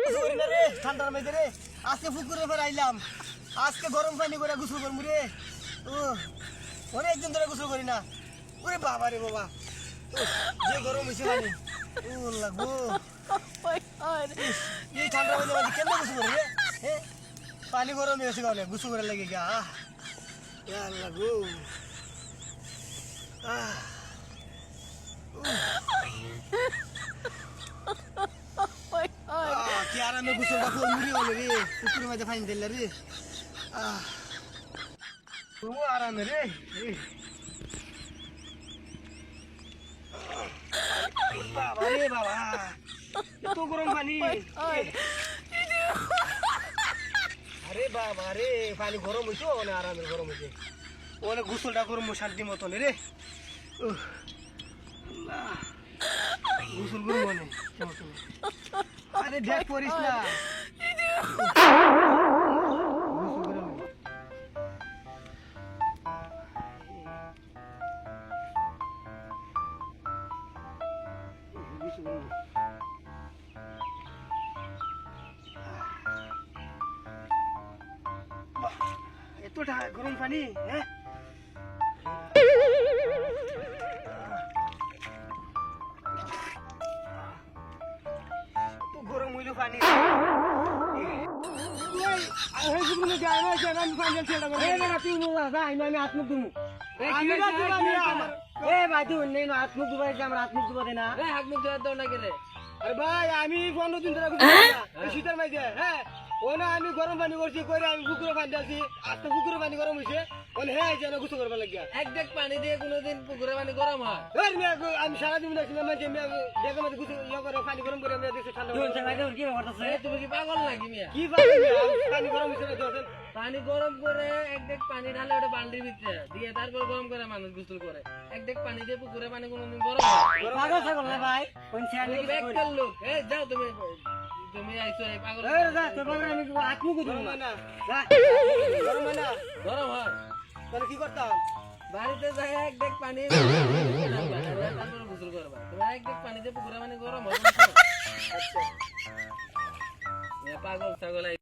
গোসল করি না রে ঠান্ডার মধ্যে রে আজকে পুকুরে ফের আইলাম আজকে গরম পানি করে গোসল করবো রে ও অনেকদিন ধরে গোসল করি না ওরে বাবা রে বাবা যে গরম হয়েছে পানি ও লাগবো এই ঠান্ডার মধ্যে মাঝে কেন গোসল করি রে হ্যাঁ পানি গরম হয়েছে কারণে গোসল করে লেগে গা লাগবো কি আরামে গোসলটা করে মুড়ি হলো রে পুকুরের মাঝে ফাইন দিলে রে আরামে রে বাবা রে বাবা এত গরম পানি আরে বাবা রে পানি গরম হয়েছে অনেক আরামে গরম হয়েছে অনেক গোসলটা করবো শান্তি মতন রে গোসল করবো অনেক আরে দেখ করিস না এতটা গরম পানি হ্যাঁ গরম হইল পানি ভাই আমি 15 দিন ধরে শীতের মাঝে হ্যাঁ ওনা আমি গরম পানি করছি করে আমি পুকুরে পানি দিয়েছি আজকে পুকুরে পানি গরম হয়েছে ওনে হ্যাঁ যেন গোসল করবার লাগিয়া এক দেখ পানি দিয়ে কোনোদিন পুকুরে পানি গরম হয় আমি সারাদিন দেখছিলাম যে দেখে মাঝে গোসল ইয়ে করে পানি গরম করে আমি দেখছি ঠান্ডা তুমি কি পাগল নাকি মিয়া কি পানি গরম হয়েছে পানি গরম করে এক দেখ পানি ঢালে ওটা বালতির ভিতরে দিয়ে তারপর গরম করে মানুষ গোসল করে এক দেখ পানি দিয়ে পুকুরে পানি কোনোদিন গরম হয় ভাই বেকার লোক এই যাও তুমি তুমি আইছো এই পাগল গরম হয় তাহলে কি করতাম বাড়িতে যাই এক দেখ পানি তারপর গোসল করবা তুমি এক দেখ পানি দিয়ে পুকুরে পানি গরম হবে পাগল ছাগল